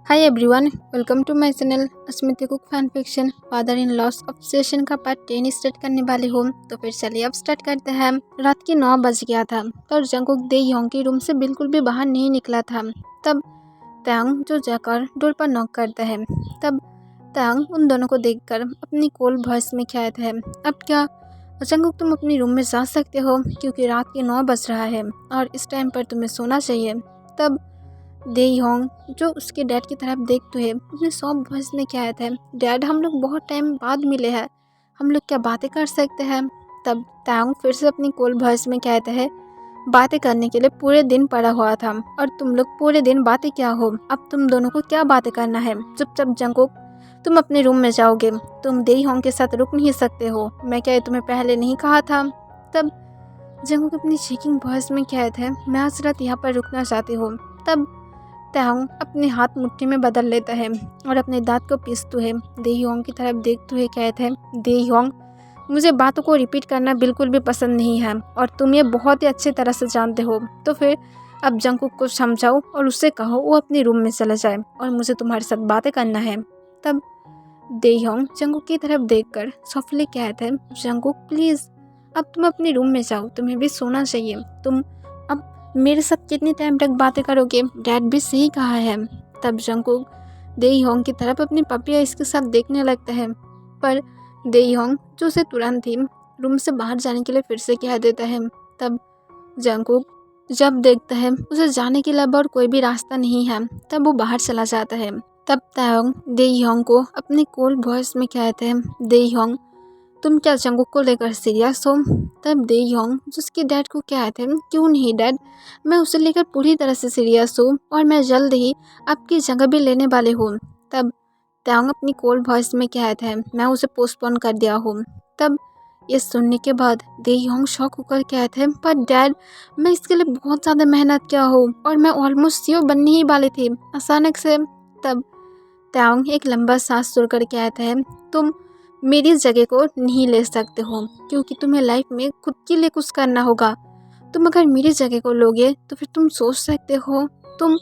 Hi everyone, welcome to my channel Asmita cook fan fiction father in law's obsession का part 10 start करने वाली हूँ। तो फिर चलिए अब स्टार्ट करते हैं। रात के 9 बज गया था और जंगकुक दे योंग के रूम से बिल्कुल भी बाहर नहीं निकला था। तब तांग जो जाकर डोर पर नॉक करता है। तब तांग उन दोनों को देखकर अपनी कोल वॉइस में कहता है, अब क्या जंगकुक तुम अपने रूम में जा सकते हो क्योंकि रात के 9 बज रहा है और इस टाइम पर तुम्हें सोना चाहिए। तब दे योंग जो उसके डैड की तरफ देखते हुए अपने सॉफ्ट वॉइस में कहता है, डैड हम लोग बहुत टाइम बाद मिले हैं, हम लोग क्या बातें कर सकते हैं। तब तांग फिर से अपनी कोल वॉइस में कहता है, बातें करने के लिए पूरे दिन पड़ा हुआ था और तुम लोग पूरे दिन बातें क्या हो, अब तुम दोनों को क्या बातें करना है। चुपचाप जंगकुक तुम अपने रूम में जाओगे, तुम दे योंग के साथ रुक नहीं सकते हो, मैं क्या तुम्हें पहले नहीं कहा था। तब जंगकुक अपनी चीकिंग वॉइस में कहता है, मैं आज रात यहाँ पर रुकना चाहती हूँ। तब तांग अपने हाथ मुट्ठी में बदल लेता है और अपने दांत को पीसते हुए दे योंग की तरफ देखते हुए कहते हैं, दे योंग मुझे बातों को रिपीट करना बिल्कुल भी पसंद नहीं है और तुम ये बहुत ही अच्छी तरह से जानते हो। तो फिर अब जंगकुक को समझाओ और उससे कहो वो अपने रूम में चला जाए और मुझे तुम्हारे साथ बातें करना है। तब दे योंग जंगकुक की तरफ देखकर सॉफ्टली कहते हैं, जंगकुक प्लीज़ अब तुम अपने रूम में जाओ, तुम्हें भी सोना चाहिए, तुम अब मेरे साथ कितनी टाइम तक बातें करोगे, डैड भी सही कहा है। तब जंगकुक दे योंग की तरफ अपनी पपिया इसके साथ देखने लगता है, पर दे योंग जो उसे तुरंत ही रूम से बाहर जाने के लिए फिर से कह देता है। तब जंगकुक जब देखता है उसे जाने के अलावा और कोई भी रास्ता नहीं है, तब वो बाहर चला जाता है। तब तांग दे योंग को अपनी कोल्ड वॉइस में कहते हैं, दे योंग तुम क्या जंगकुक को लेकर सीरियस हो। तब दे योंग जिसके डैड को कहते हैं, क्यों नहीं डैड, मैं उसे लेकर पूरी तरह से सीरियस हूँ और मैं जल्द ही आपकी जगह भी लेने वाले हूँ। तब तांग अपनी कोल्ड वॉइस में कहते हैं, मैं उसे पोस्टपोन कर दिया हूँ। तब ये सुनने के बाद दे योंग शॉक होकर कहते हैं, पर डैड मैं इसके लिए बहुत ज़्यादा मेहनत किया हूँ और मैं ऑलमोस्ट सीईओ बनने ही वाले थे अचानक से। तब तांग एक लंबा सांस छोड़कर कहते हैं, तुम मेरी जगह को नहीं ले सकते हो क्योंकि तुम्हें लाइफ में खुद के लिए कुछ करना होगा। तुम अगर मेरी जगह को लोगे तो फिर तुम सोच सकते हो तुम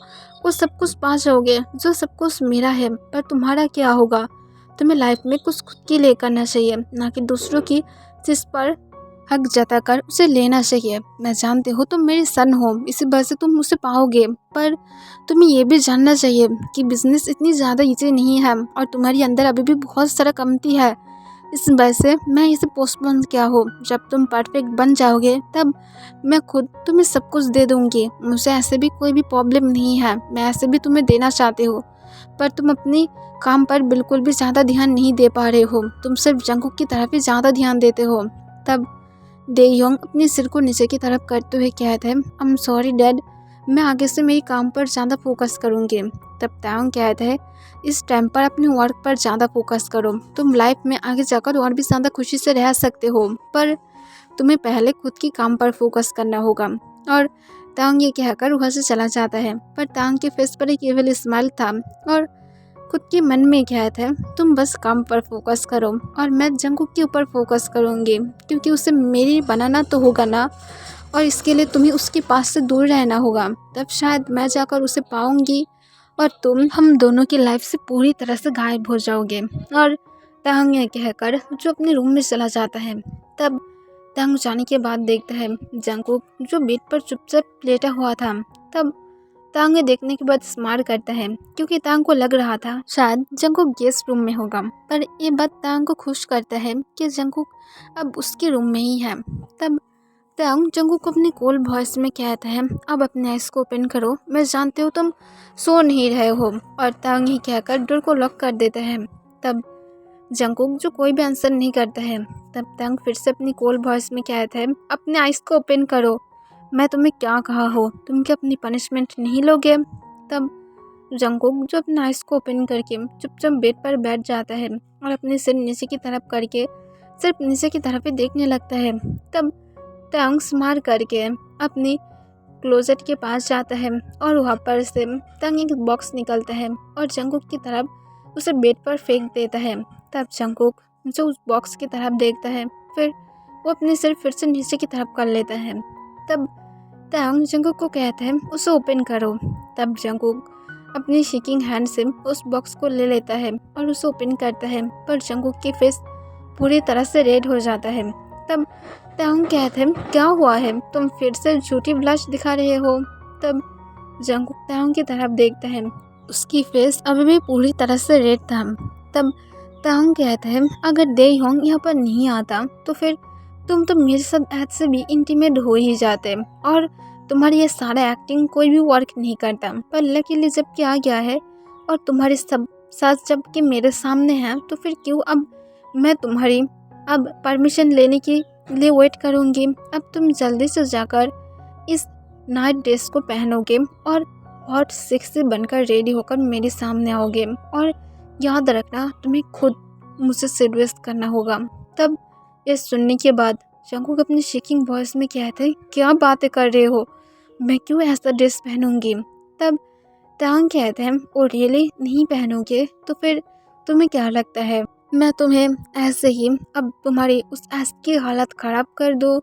वो सब कुछ पा जाओगे जो सब कुछ मेरा है, पर तुम्हारा क्या होगा। तुम्हें लाइफ में कुछ खुद के लिए करना चाहिए, ना कि दूसरों की जिस पर हक जताकर उसे लेना चाहिए। मैं जानती हूँ तुम मेरी सन हो, इसी वजह से तुम उसे पाओगे, पर तुम्हें ये भी जानना चाहिए कि बिजनेस इतनी ज़्यादा ईजी नहीं है और तुम्हारे अंदर अभी भी बहुत सारा कमती है। इस वजह से मैं इसे पोस्टपोन किया हो, जब तुम परफेक्ट बन जाओगे तब मैं खुद तुम्हें सब कुछ दे दूँगी। मुझे ऐसे भी कोई भी प्रॉब्लम नहीं है, मैं ऐसे भी तुम्हें देना चाहती हूँ, पर तुम अपनी काम पर बिल्कुल भी ज़्यादा ध्यान नहीं दे पा रहे हो, तुम सिर्फ जंगकुक की तरफ ही ज़्यादा ध्यान देते हो। तब दे योंग अपने सिर को नीचे की तरफ करते हुए कहते हैं, आई एम सॉरी डैड, मैं आगे से मेरी काम पर ज़्यादा फोकस करूँगी। तब तांग कहते हैं, इस टाइम पर अपने वर्क पर ज़्यादा फोकस करो, तुम लाइफ में आगे जाकर और भी ज़्यादा खुशी से रह सकते हो, पर तुम्हें पहले खुद की काम पर फोकस करना होगा। और तांग ये कहकर वहाँ से चला जाता है, पर तांग के फेस पर एक इविल स्माइल था और खुद के मन में कहता है, तुम बस काम पर फोकस करो और मैं जंगकुक के ऊपर फोकस करूँगी क्योंकि उसे मेरी बनाना तो होगा ना, और इसके लिए तुम्हें उसके पास से दूर रहना होगा, तब शायद मैं जाकर उसे पाऊंगी और तुम हम दोनों की लाइफ से पूरी तरह से गायब हो जाओगे। और तांग यह कहकर जो अपने रूम में चला जाता है। तब तांग जाने के बाद देखता है जंगकुक जो बेड पर चुपचाप लेटा हुआ था। तब तांग देखने के बाद स्माइल करता है क्योंकि तांग को लग रहा था शायद जंगकुक गेस्ट रूम में होगा, पर ये बात तांग को खुश करता है कि जंगकुक अब उसके रूम में ही है। तब तांग जंगकुक को अपनी कोल वॉइस में कहता है, अब अपने आइस को ओपन करो, मैं जानती हूँ तुम सो नहीं रहे हो, और तांग ही कहकर डोर को लॉक कर देता है। तब जंगकुक जो कोई भी आंसर नहीं करता है, तब तांग फिर से अपनी कोल वॉइस में कहता है, अपने आइस को ओपन करो, मैं तुम्हें क्या कहा हो, तुम क्या अपनी पनिशमेंट नहीं लोगे। तब जंगकुक जो अपने आइस को ओपन करके चुपचाप बेड पर बैठ जाता है और अपने सिर नीचे की तरफ करके सिर्फ नीचे की तरफ ही देखने लगता है। तब तांग स्मार करके अपनी क्लोजेट के पास जाता है और वहाँ पर से तांग एक बॉक्स निकलता है और जंगकुक की तरफ उसे बेड पर फेंक देता है। तब जंगकुक जो उस बॉक्स की तरफ देखता है, फिर वो अपने सिर फिर से नीचे की तरफ कर लेता है। तब तांग जंगकुक को कहता है, उसे ओपन करो। तब जंगकुक अपनी शेकिंग हैंड से उस बॉक्स को ले लेता है और उसे ओपन करता है, पर जंगकुक की फेस पूरी तरह से रेड हो जाता है। तब तांग कहते हैं, क्या हुआ है, तुम फिर से झूठी ब्लश दिखा रहे हो। तब जंगकुक तांग की तरफ देखता है, उसकी फेस अभी भी पूरी तरह से रेड था। तब तांग कहते हैं, अगर देयोंग यहाँ पर नहीं आता तो फिर तुम तो मेरे साथ ऐड से भी इंटीमेट हो ही जाते और तुम्हारी ये सारा एक्टिंग कोई भी वर्क नहीं करता। पर लकीली जब क्या आ गया है और तुम्हारे सब साथ जब कि मेरे सामने हैं, तो फिर क्यों अब मैं तुम्हारी अब परमिशन लेने के लिए वेट करूँगी। अब तुम जल्दी से जाकर इस नाइट ड्रेस को पहनोगे और हॉट सेक्सी बनकर रेडी होकर मेरे सामने आओगे और याद रखना तुम्हें खुद मुझसे सेड्यूस करना होगा। तब ये सुनने के बाद जंगकुक अपनी शेकिंग वॉइस में कहते हैं, क्या बातें कर रहे हो, मैं क्यों ऐसा ड्रेस पहनूंगी। तब तांग कहते हैं, ओ रियली नहीं पहनोगे, तो फिर तुम्हें क्या लगता है मैं तुम्हें ऐसे ही अब तुम्हारी उस ऐस की हालत ख़राब कर दूँ।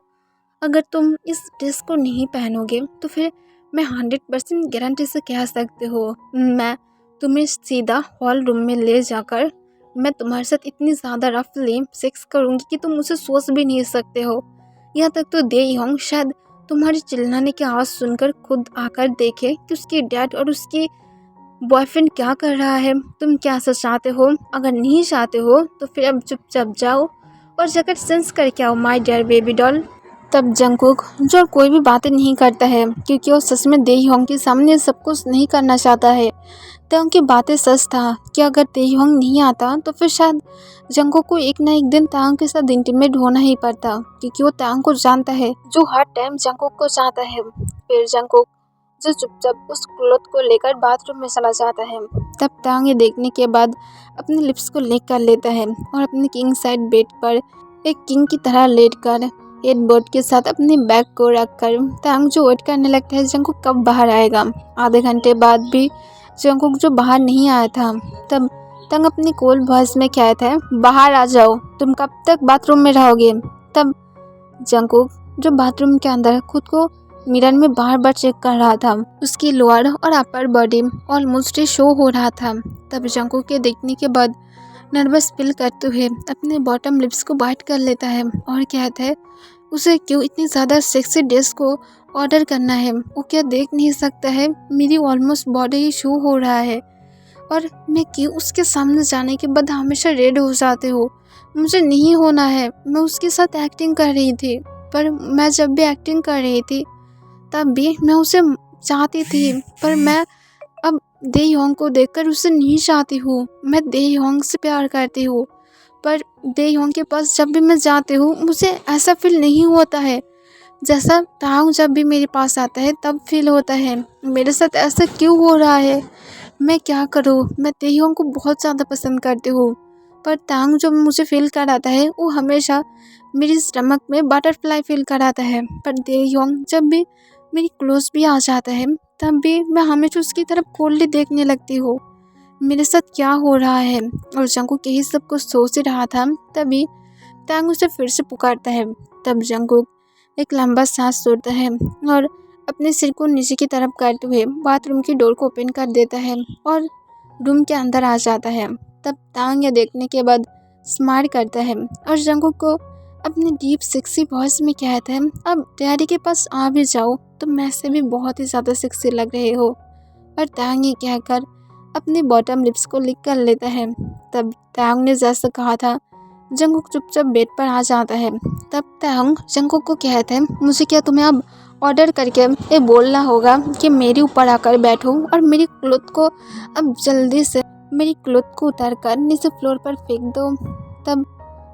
अगर तुम इस ड्रेस को नहीं पहनोगे तो फिर मैं 100% गारंटी से कह सकते हो मैं तुम्हें सीधा हॉल रूम में ले जाकर मैं तुम्हारे साथ इतनी ज़्यादा रफली सेक्स करूँगी कि तुम उसे सोच भी नहीं सकते हो। यहाँ तक तो देयोंग शायद तुम्हारी चिल्लाने की आवाज़ सुनकर खुद आकर देखे कि उसकी डैड और उसकी बॉयफ्रेंड क्या कर रहा है। तुम क्या ऐसा चाहते हो? अगर नहीं चाहते हो तो फिर अब चुपचाप जाओ और जाकर सेंस करके आओ माय डियर बेबी डॉल। तब जंगकुक जो कोई भी बातें नहीं करता है क्योंकि वो सच में देयोंग के सामने सब कुछ नहीं करना चाहता है। तो उनकी बातें सच था कि अगर देयोंग नहीं आता तो फिर शायद जंगकुक को एक ना एक दिन तांग के साथ इंटीमेट होना ही पड़ता, क्योंकि वो तांग को जानता है जो हर टाइम जंगकुक को चाहता है। फिर जंगकुक जो चुपचाप उस क्लॉथ को लेकर बाथरूम में चला जाता है। तब तांग ये देखने के बाद अपने लिप्स को लिक कर लेता है और अपने किंग साइड बेड पर एक किंग की तरह लेटकर हेडबोर्ड के साथ अपने बैग को रखकर तांग जो वेट करने लगता है जंगकुक कब बाहर आएगा। आधे घंटे बाद भी जंगकुक जो बाहर नहीं आया था। तब तांग अपनी कोल्ड वॉइस में कहता है, बाहर आ जाओ, तुम कब तक बाथरूम में रहोगे। तब जंगकुक जो बाथरूम के अंदर खुद को मिरर में बार बार चेक कर रहा था, उसकी लोअर और अपर बॉडी ऑलमोस्ट शो हो रहा था। तब जंगकुक के देखने के बाद नर्वस फील करते हुए अपने बॉटम लिप्स को बाइट कर लेता है और कहता है उसे क्यों इतनी ज़्यादा सेक्सी ड्रेस को ऑर्डर करना है। वो क्या देख नहीं सकता है मेरी ऑलमोस्ट बॉडी ही शो हो रहा है और मैं क्यों उसके सामने जाने के बाद हमेशा रेड हो जाते हो। मुझे नहीं होना है। मैं उसके साथ एक्टिंग कर रही थी, पर मैं जब भी एक्टिंग कर रही थी तब भी मैं उसे चाहती थी, पर मैं अब देयोंग को देखकर उसे नहीं चाहती हूँ। मैं देयोंग से प्यार करती हूँ, पर देयोंग के पास जब भी मैं जाती हूँ मुझे ऐसा फील नहीं होता है जैसा तांग जब भी मेरे पास आता है तब फील होता है। मेरे साथ ऐसा क्यों हो रहा है, मैं क्या करूँ। मैं देयोंग को बहुत ज़्यादा पसंद करती हूँ, पर तांग जो मुझे फील कराता है वो हमेशा मेरी स्टमक में बटरफ्लाई फील कराता है। पर देयोंग जब भी मेरी क्लोज भी आ जाता है तब भी मैं हमेशा उसकी तरफ कोल्डली देखने लगती हूँ। मेरे साथ क्या हो रहा है। और जंगकुक यही सब कुछ सोच ही रहा था तभी तांग उसे फिर से पुकारता है। तब जंगकुक एक लंबा सांस छोड़ता है और अपने सिर को नीचे की तरफ करते हुए बाथरूम की डोर को ओपन कर देता है और रूम के अंदर आ जाता है। तब तांग यह देखने के बाद स्माइल करता है और जंगकुक को अपनी डीप सेक्सी वॉइस में कहता है, अब डैडी के पास आ भी जाओ, तुम वैसे भी बहुत ही ज़्यादा सेक्सी लग रहे हो। और तांग ये कहकर अपनी बॉटम लिप्स को लिक कर लेता है। तब तांग ने जैसा कहा था जंगकुक चुपचाप बेड पर आ जाता है। तब तांग जंगकुक को कहता है, मुझे क्या तुम्हें अब ऑर्डर करके ये बोलना होगा कि मेरे ऊपर आकर बैठो और मेरी क्लॉथ को अब जल्दी से मेरी क्लॉथ को उतार कर नीचे फ्लोर पर फेंक दो। तब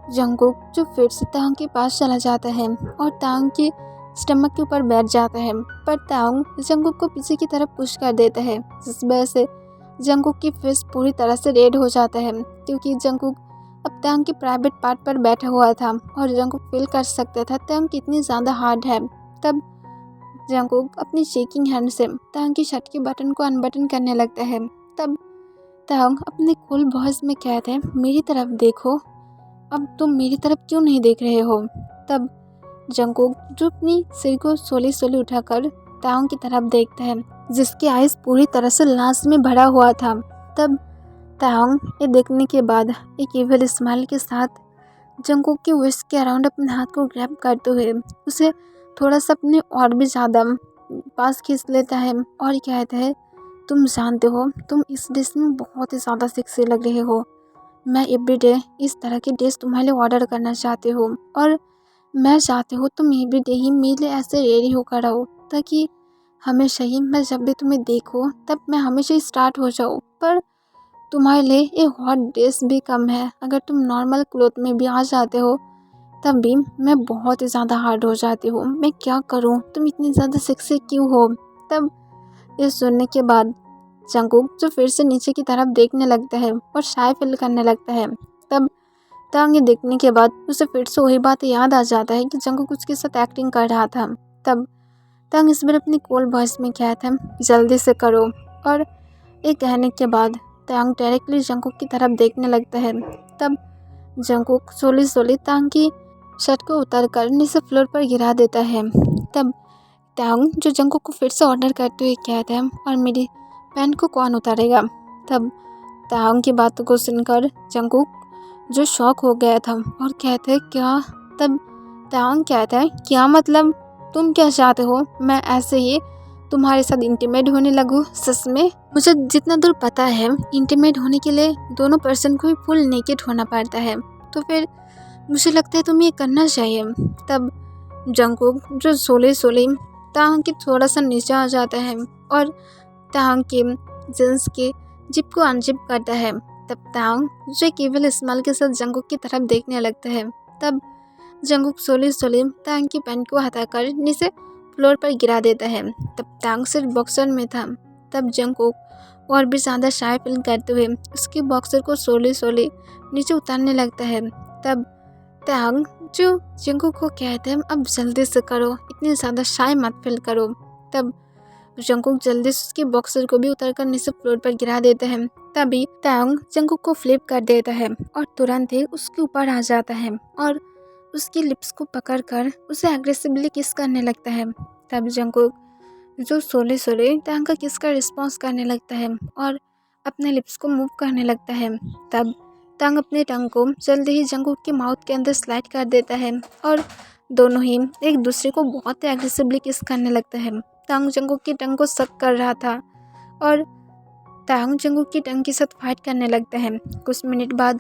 जंगकुक जो फिर से तांग के पास चला जाता है और तांग की स्टमक के ऊपर बैठ जाता है, पर तांग जंगकुक को पीछे की तरफ पुश कर देता है, जिस वजह से जंगकुक की फेस पूरी तरह से रेड हो जाता है, क्योंकि जंगकुक अब तांग के प्राइवेट पार्ट पर बैठा हुआ था और जंगकुक फील कर सकता था तांग कितनी ज़्यादा हार्ड है। तब जंगकुक अपनी शेकिंग हैंड से तांग की शर्ट के बटन को अनबटन करने लगता है। तब तांग अपने कूल वॉइस में कहते हैं, मेरी तरफ देखो, अब तुम मेरी तरफ क्यों नहीं देख रहे हो। तब जंगकुक जो अपनी सिर को सोली सोली उठाकर तांग की तरफ देखता है। जिसकी आइज पूरी तरह से लाश में भरा हुआ था। तब ताहंग ये देखने के बाद एक इविल स्माइल के साथ जंगकुक के वेस्ट के अराउंड अपने हाथ को ग्रैब करते हुए उसे थोड़ा सा अपने और भी ज़्यादा पास खींच लेता है और कहता है, तुम जानते हो तुम इस डिश में बहुत ही ज़्यादा सेक्सी लग रहे हो। मैं एवरीडे इस तरह की डिश तुम्हारे लिए ऑर्डर करना चाहती हूँ और मैं चाहती हूँ तुम एवरीडे ही मेरे लिए ऐसे रेडी होकर रहो ताकि हमेशा ही मैं जब भी तुम्हें देखूँ तब मैं हमेशा ही स्टार्ट हो जाऊँ। पर तुम्हारे लिए ये हॉट ड्रेस भी कम है, अगर तुम नॉर्मल क्लोथ में भी आ जाते हो तब भी मैं बहुत ही ज़्यादा हार्ड हो जाती हूँ। मैं क्या करूँ, तुम इतनी ज़्यादा सेक्सी क्यों हो। तब ये सुनने के बाद जंगकुक जो फिर से नीचे की तरफ देखने लगता है और शाय फील करने लगता है। तब तांग ये देखने के बाद उसे फिर से वही बात याद आ जाता है कि जंगकुक उसके साथ एक्टिंग कर रहा था। तब तांग इस बार अपनी कोल्ड वॉइस में कहता है, जल्दी से करो। और ये कहने के बाद तांग डायरेक्टली जंगकुक की तरफ देखने लगता है। तब जंगकुक सोली तांग की शर्ट को उतार कर नीचे फ्लोर पर गिरा देता है। तब तांग जो जंगकुक को फिर से ऑर्डर करते हुए कहता है, और मेरी पैंट को कौन उतारेगा। तब तांग की बातों को सुनकर जंगकुक जो शॉक हो गया था और कहते हैं, क्या। तब तांग कहता है, क्या मतलब, तुम क्या चाहते हो मैं ऐसे ही तुम्हारे साथ इंटीमेट होने लगूँ। सच में मुझे जितना दूर पता है इंटीमेट होने के लिए दोनों पर्सन को ही फुल नेकेड होना पड़ता है, तो फिर मुझे लगता है तुम्हें ये करना चाहिए। तब जंगकुक जो सोले तांग के थोड़ा सा नीचे आ जाता है और तांग के जींस के जिप को अनजिप करता है। तब तांग जो केवल स्माइल के साथ जंगकुक की तरफ देखने लगता है। तब जंगकुक सोले तांग की पैंट को हटाकर नीचे फ्लोर पर गिरा देता है। तब तांग सिर्फ बॉक्सर में था। तब जंगकुक और भी ज़्यादा शाय फील करते हुए उसके बॉक्सर को सोले नीचे उतारने लगता है। तब तांग जो जंगकुक को कहते हैं, अब जल्दी से करो, इतनी ज़्यादा शाय मत फील करो। तब जंगकुक जल्दी से उसके बॉक्सर को भी उतारकर नीचे फ्लोर पर गिरा देता है। तभी तांग जंगकुक को फ्लिप कर देता है और तुरंत ही उसके ऊपर आ जाता है और उसकी लिप्स को पकड़कर उसे एग्रेसिवली किस करने लगता है। तब जंगकुक जो सोले तांग का किस का रिस्पॉन्स करने लगता है और अपने लिप्स को मूव करने लगता है। तब तांग अपने टंग को जल्दी ही जंगकुक के माउथ के अंदर स्लाइड कर देता है और दोनों ही एक दूसरे को बहुत ही एग्रेसिवली किस करने लगता है। तांग जंगकुक की टंग को सक कर रहा था और तांग जंगकुक की टंग के साथ फाइट करने लगता है। कुछ मिनट बाद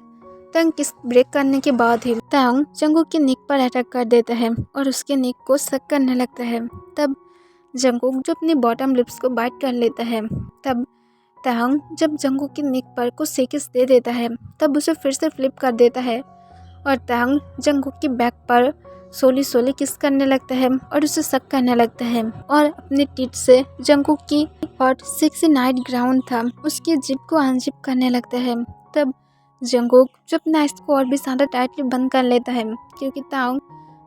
तांग किस ब्रेक करने के बाद ही तांग जंगकुक के नेक पर अटैक कर देता है और उसके नेक को सक करने लगता है। तब जंगकुक जो अपने बॉटम लिप्स को बाइट कर लेता है। तब तांग जब जंगकुक के नेक पर कुछ सेकिस दे देता है तब उसे फिर से फ्लिप कर देता है और तांग जंगकुक की बैक पर सोली किस करने लगता है और उसे सक करने लगता है और अपने टीथ से जंगकुक की हॉट सेक्सी नाइट ग्राउंड था उसकी जिप को अनजिप करने लगता है। तब जंगकुक जो अपना आइज को और भी ज़्यादा टाइटली बंद कर लेता है क्योंकि तांग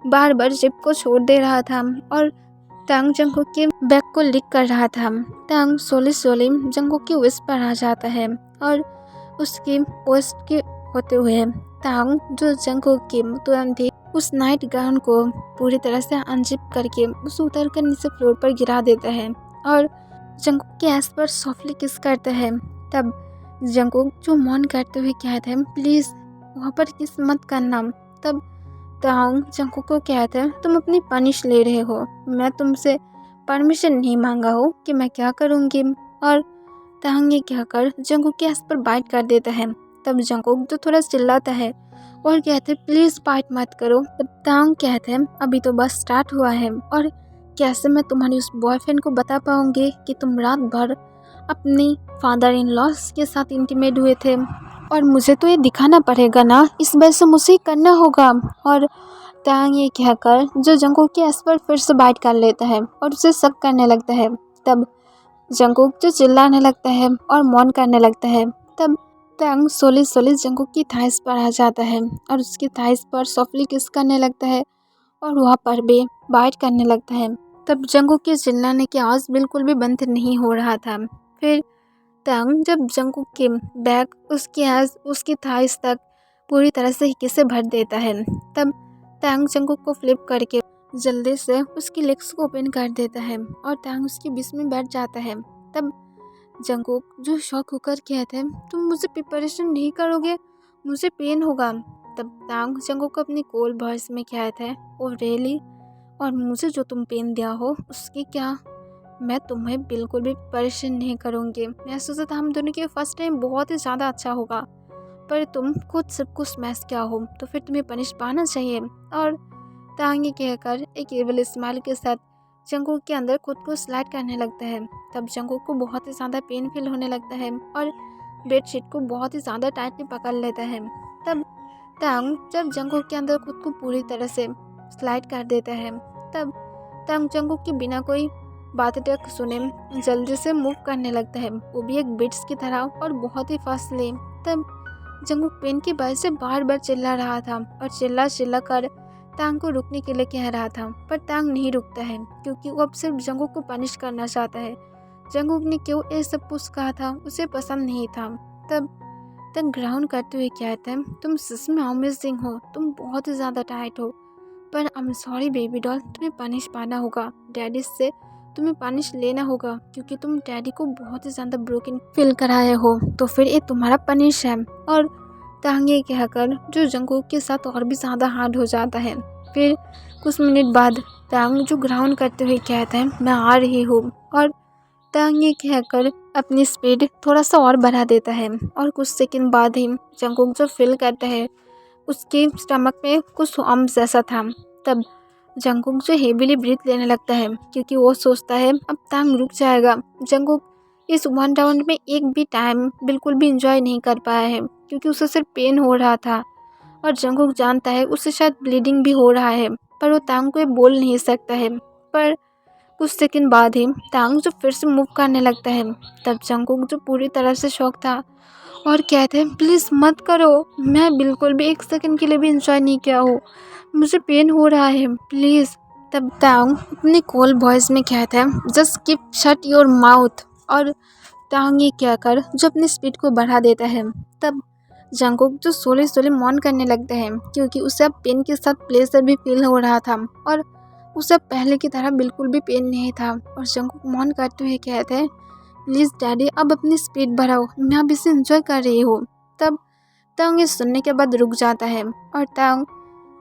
बार बार जिप को छोड़ दे रहा था और तांग जंगकुक के बैक को लिक कर रहा था। तांग सोली जंगकुक की वेस्ट पर आ जाता है और उसकी वेस्ट के होते हुए तांग जो जंगकुक की तुरंत ही उस नाइट गाउन को पूरी तरह से अनजिप करके उसे उतर कर नीचे फ्लोर पर गिरा देता है और जंगकुक के आस पर सॉफ्टली किस करता है। तब जंगकुक जो मौन करते हुए कहता है, प्लीज़ वहाँ पर किस मत करना। तब तांग जंगकुक को कहता है, तुम अपनी पनिश ले रहे हो, मैं तुमसे परमिशन नहीं मांगा हो कि मैं क्या करूँगी। और तांग ये कहकर जंगकुक के आस पर बाइट कर देता है। तब जंगकुक जो थोड़ा चिल्लाता है और कहते हैं, प्लीज़ बाइट मत करो। तब तांग कहते हैं, अभी तो बस स्टार्ट हुआ है और कैसे मैं तुम्हारी उस बॉयफ्रेंड को बता पाऊंगी कि तुम रात भर अपनी फादर इन लॉस के साथ इंटीमेट हुए थे और मुझे तो ये दिखाना पड़ेगा ना, इस वजह से मुझे करना होगा। और तांग ये कहकर जो जंगकुक के आस पर फिर से बाइट कर लेता है और उसे सक करने लगता है। तब जंगकुक जो चिल्लाने लगता है और मौन करने लगता है। तब तांग सोली जंगकुक की थाइस पर आ जाता है और उसकी थाइस पर सॉफ्टली किस करने लगता है और वहाँ पर भी बाइट करने लगता है। तब जंगकुक के चिल्लाने की आवाज़ बिल्कुल भी बंद नहीं हो रहा था। फिर तांग जब जंगकुक के बैक उसकी आवाज़ उसकी थाइस तक पूरी तरह से किसे भर देता है। तब तांग जंगकुक को फ्लिप करके जल्दी से उसकी लेग्स को ओपन कर देता है और तांग उसके बीच में बैठ जाता है। तब जंगकुक जो शॉक होकर कहते हैं, तुम मुझे प्रिपरेशन नहीं करोगे, मुझे पेन होगा। तब तांग जंगकुक को अपनी कोल वॉइस में कहते हैं, ओ रियली, और मुझे जो तुम पेन दिया हो उसकी क्या, मैं तुम्हें बिल्कुल भी परेशान नहीं करूँगी। मैं सोचा था हम दोनों के फर्स्ट टाइम बहुत ही ज़्यादा अच्छा होगा, पर तुम खुद सब कुछ स्मैश किया हो तो फिर तुम्हें पनिश पाना चाहिए। और तांग ये कहकर एक एविल स्माइल के साथ जंगकुक के अंदर खुद को स्लाइड करने लगता है। तब जंगकुक को बहुत ही ज़्यादा पेन फील होने लगता है और बेडशीट को बहुत ही ज़्यादा टाइटली पकड़ लेता है। तब तांग जब जंगकुक के अंदर खुद को पूरी तरह से स्लाइड कर देता है, तब तांग जंगकुक के बिना कोई बात तक सुने जल्दी से मूव करने लगता है, वो भी एक बिट्स की तरह और बहुत ही फास्टली। तब जंगकुक पेन की वजह से बार बार चिल्ला रहा था और चिल्ला चिल्ला कर तांग को रुकने के लिए कह रहा था, पर तांग नहीं रुकता है क्योंकि वो अब सिर्फ जंगकुक को पनिश करना चाहता है। जंगकुक ने क्यों ये सब कुछ कहा था उसे पसंद नहीं था। तब तक ग्राउंड करते हुए कहते हैं, तुम सच में अमेजिंग हो, तुम बहुत ही ज़्यादा टाइट हो, पर I am sorry baby doll, तुम्हें पनिश पाना होगा, डैडी से तुम्हें पनिश लेना होगा क्योंकि तुम डैडी को बहुत ही ज़्यादा ब्रोकन फील कराए हो, तो फिर ये तुम्हारा पनिश है। और तांग ये कहकर जो जंगकुक के साथ और भी ज़्यादा हार्ड हो जाता है। फिर कुछ मिनट बाद तांग जो ग्राउंड करते हुए कहते हैं, मैं आ रही हूँ, और तांग ये कहकर अपनी स्पीड थोड़ा सा और बढ़ा देता है। और कुछ सेकंड बाद ही जंगकुक जो फील करता है उसके स्टमक में कुछ अम्स जैसा था। तब जंगकुक जो हेवीली ब्रीथ लेने लगता है क्योंकि वो सोचता है अब तांग रुक जाएगा। जंगकुक इस वन राउंड में एक भी टाइम बिल्कुल भी इंजॉय नहीं कर पाया है क्योंकि उसे सिर्फ पेन हो रहा था और जंगकुक जानता है उसे शायद ब्लीडिंग भी हो रहा है, पर वो तांग को ये बोल नहीं सकता है। पर कुछ सेकंड बाद ही तांग जो फिर से मूव करने लगता है। तब जंगकुक जो पूरी तरह से शॉक था और कहते हैं, प्लीज़ मत करो, मैं बिल्कुल भी एक सेकंड के लिए भी इंजॉय नहीं किया हूँ, मुझे पेन हो रहा है, प्लीज़। तब तांग अपनी कॉल वॉइस में कहता है, just keep shut your mouth, और तांग ये कहकर जो अपनी स्पीड को बढ़ा देता है। तब जंगकुक जो सोले सोले मौन करने लगता है क्योंकि उसे अब पेन के साथ प्लेजर भी फील हो रहा था और उसे पहले की तरह बिल्कुल भी पेन नहीं था। और जंगकुक मौन करते हुए कहते हैं, प्लीज़ डैडी अब अपनी स्पीड बढ़ाओ, मैं अब इसे इंजॉय कर रही हूँ। तब तांग ये सुनने के बाद रुक जाता है और तांग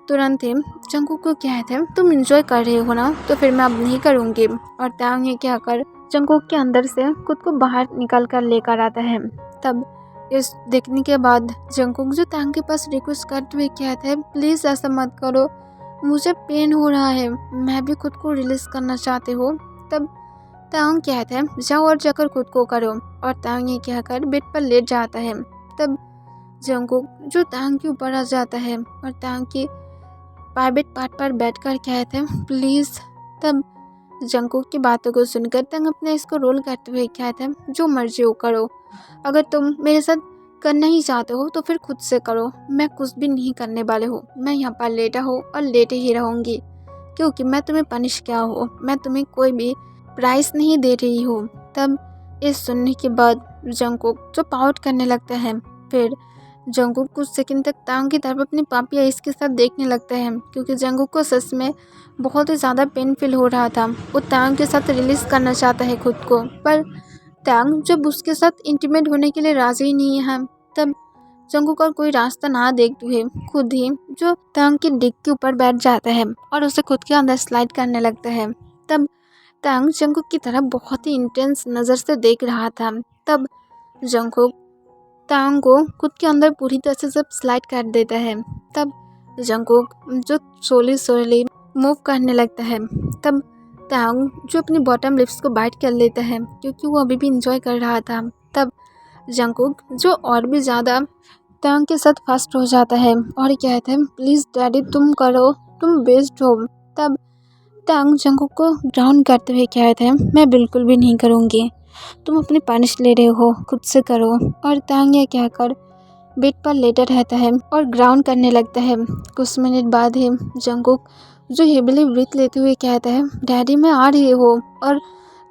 तुरंत ही जंगकुक को कहते हैं, तुम इंजॉय कर रहे हो ना, तो फिर मैं अब नहीं करूँगी। और तांग ये कहकर जंगकुक के अंदर से खुद को बाहर निकल कर लेकर आता है। तब इस देखने के बाद जंगकुक जो तांग के पास रिक्वेस्ट करते हुए कहते हैं, प्लीज़ ऐसा मत करो, मुझे पेन हो रहा है, मैं भी खुद को रिलीज करना चाहती हूँ। तब तांग कहते हैं, जाओ और जाकर खुद को करो, और तांग ये कहकर बेड पर लेट जाता है। तब जंगकुक जो तांग के ऊपर आ जाता है और तांग की प्राइवेट पार्ट पर बैठकर कहते हैं, प्लीज़। तब जंगकुक की बातों को सुनकर तांग अपने इसको रोल करते हुए कहते हैं, जो मर्जी हो करो, अगर तुम मेरे साथ करना ही चाहते हो तो फिर खुद से करो, मैं कुछ भी नहीं करने वाले हूँ, मैं यहाँ पर लेटा हूँ और लेटे ही रहूँगी क्योंकि मैं तुम्हें पनिश किया हूँ, मैं तुम्हें कोई भी प्राइस नहीं दे रही हूँ। तब इस सुनने के बाद जंगकुक जो पाउट करने लगता है। फिर जंगकुक कुछ सेकंड तक तांग की तरफ अपनी पापी आइस के साथ देखने लगता है क्योंकि जंगकुक को सच में बहुत ही ज़्यादा पेन फील हो रहा था। वो तांग के साथ रिलीज करना चाहता है खुद को, पर तांग जब उसके साथ इंटीमेट होने के लिए राजी ही नहीं है। तब जंगकुक और कोई रास्ता ना देखते हुए खुद ही जो तांग की डिग के ऊपर बैठ जाता है और उसे खुद के अंदर स्लाइड करने लगता है। तब तांग जंगकुक की तरफ बहुत ही इंटेंस नज़र से देख रहा था। तब जंगकुक तांग को खुद के अंदर पूरी तरह से जब स्लाइड कर देता है, तब जंगकुक जो सोली मूव करने लगता है। तब तांग जो अपनी बॉटम लिप्स को बाइट कर लेता है क्योंकि वो अभी भी इंजॉय कर रहा था। तब जंगकुक जो और भी ज़्यादा तांग के साथ फास्ट हो जाता है और कहता है, प्लीज़ डैडी तुम करो, तुम बेस्ट हो। तब तांग जंगकुक को ग्राउंड करते हुए कहता है, मैं बिल्कुल भी नहीं करूँगी, तुम अपनी पनिश ले रहे हो, खुद से करो। और तांग ये कहकर बेड पर लेटा रहता है और ग्राउंड करने लगता है। कुछ मिनट बाद ही जंगकुक जो हेवीली ब्रीथ लेते हुए कहता है, डैडी मैं आ रही हूँ, और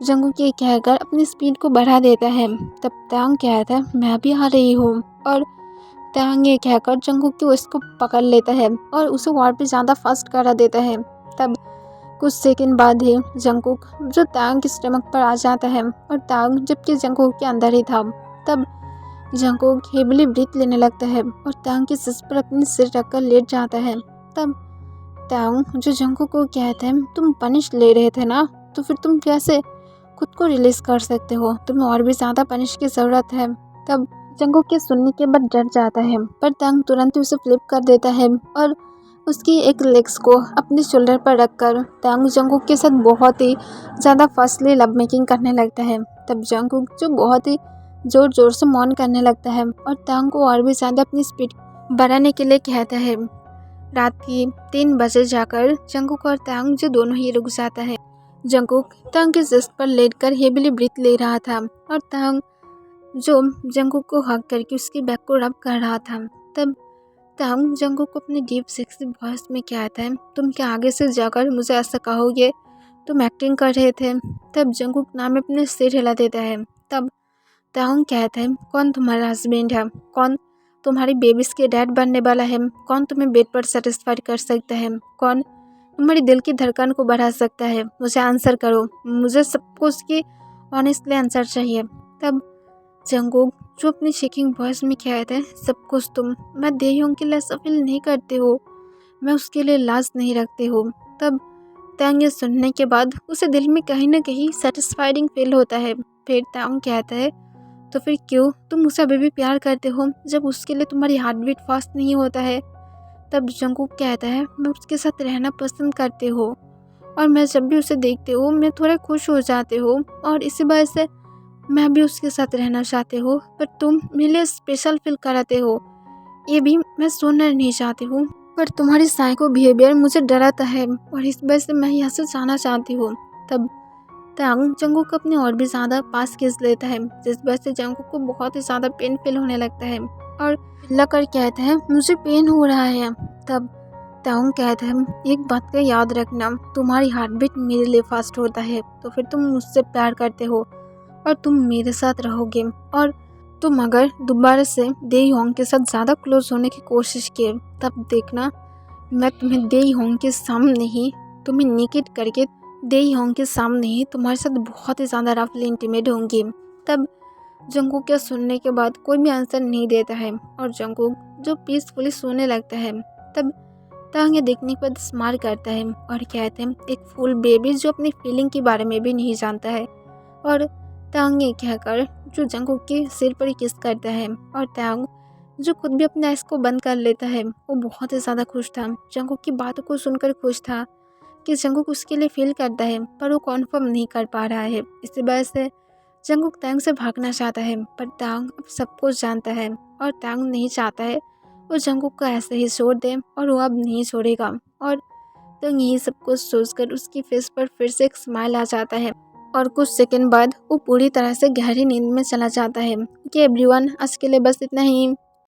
जंगकुक ये कहकर अपनी स्पीड को बढ़ा देता है। तब तांग कहता है, मैं भी आ रही हूँ, और तांग ये कहकर जंगकुक की उसको पकड़ लेता है और उसे और भी ज़्यादा फास्ट करा देता है। तब कुछ सेकंड बाद ही जंगकुक जो तांग की स्टमक पर आ जाता है और तांग जबकि जंगकुक के अंदर ही था। तब जंगकुक हेवली ब्रीथ लेने लगता है और तांग की सिर पर अपनी सिर रखकर लेट जाता है। तब तांग जो जंगकुक को कहता है, तुम पनिश ले रहे थे ना, तो फिर तुम कैसे खुद को रिलीज कर सकते हो, तुम्हें और भी ज़्यादा पनिश की ज़रूरत है। तब जंगकुक के सुनने के बाद डर जाता है, पर तांग तुरंत ही उसे फ्लिप कर देता है और उसकी एक लेग्स को अपने शोल्डर पर रखकर तांग जंगकुक के साथ बहुत ही ज़्यादा फास्टली लव मेकिंग करने लगता है। तब जंगकुक जो बहुत ही ज़ोर ज़ोर से मौन करने लगता है और तांग को और भी ज़्यादा अपनी स्पीड बढ़ाने के लिए कहता है। रात की 3 बजे जाकर जंगकुक और तांग जो दोनों ही रुक जाता है। जंगकुक तांग के चेस्ट पर लेटकर हेविली ब्रीथ ले रहा था और तांग जो जंगकुक को हग करके उसकी बैक को रब कर रहा था। तब तांग जंगकुक को अपनी डीप सेक्सी वॉइस में कहता है, तुम क्या आगे से जाकर मुझे ऐसा कहोगे, तुम एक्टिंग कर रहे थे। तब जंगकुक नाम में अपने सिर हिला देता है। तब तांग कहता है, कौन तुम्हारा हस्बैंड है, कौन तुम्हारी बेबीज के डैड बनने वाला है, कौन तुम्हें बेड पर सेटिस्फाइड कर सकता है, कौन तुम्हारी दिल की धड़कन को बढ़ा सकता है, मुझे आंसर करो, मुझे सब कुछ की ऑनेस्टली आंसर चाहिए। तब जंगकुक जो अपनी शेकिंग वॉइस में कहता है, सब कुछ तुम, मैं देहियों के लिए ऐसा फील नहीं करते हो, मैं उसके लिए लाज नहीं रखते हो। तब तांग ये सुनने के बाद उसे दिल में कहीं ना कहीं सेटिस्फाइडिंग फील होता है। फिर तांग कहता है, तो फिर क्यों तुम उसे अभी भी प्यार करते हो जब उसके लिए तुम्हारी हार्ट बीट फास्ट नहीं होता है। तब जंगकुक कहता है, मैं उसके साथ रहना पसंद करते हो और मैं जब भी उसे देखते हो मैं थोड़ा खुश हो जाते हो और इसी वजह से मैं भी उसके साथ रहना चाहते हो, पर तुम मेरे लिए स्पेशल फील कराते हो, ये भी मैं सुनना नहीं चाहती हूँ, पर तुम्हारी साइको बिहेवियर मुझे डराता है और इस वजह से मैं यहाँ से जाना चाहती हूँ। तब तांग जंगकुक को अपने और भी ज़्यादा पास खींच लेता है, जिस वजह से जंगकुक को बहुत ही ज़्यादा पेन फील होने लगता है और चिल्लाकर कहता है, मुझे पेन हो रहा है। तब तांग कहता है, एक बात का याद रखना, तुम्हारी हार्ट बीट मेरे लिए फास्ट होता है, तो फिर तुम मुझसे प्यार करते हो और तुम मेरे साथ रहोगे, और तुम अगर दोबारा से देई होंग के साथ ज़्यादा क्लोज होने की कोशिश किए, तब देखना मैं तुम्हें देई होंग के सामने ही तुम्हें निकेट करके देई होंग के सामने ही तुम्हारे साथ बहुत ही ज़्यादा रफली इंटीमेट होंगी। तब जंगकुक के सुनने के बाद कोई भी आंसर नहीं देता है और जंगकुक जो पीसफुली सोने लगता है। तब तांग ये देखने के बाद स्माइल करता है और कहते हैं, एक फुल बेबी जो अपनी फीलिंग के बारे में भी नहीं जानता है। और तांग ये कहकर जो जंगकुक के सिर पर किस करता है और तांग जो खुद भी अपने आइस को बंद कर लेता है। वो बहुत ही ज़्यादा खुश था, जंगकुक की बातों को सुनकर खुश था कि जंगकुक उसके लिए फील करता है, पर वो कॉन्फर्म नहीं कर पा रहा है। इसी वजह से जंगकुक तांग से भागना चाहता है, पर तांग अब सब कुछ जानता है और तांग नहीं चाहता है वो जंगकुक को ऐसे ही छोड़ दे, और वो अब नहीं छोड़ेगा। और तांग यही सब कुछ सोचकर उसकी फेस पर फिर से एक स्माइल आ जाता है और कुछ सेकंड बाद वो पूरी तरह से गहरी नींद में चला जाता है। कि एवरीवन, आज के लिए बस इतना ही।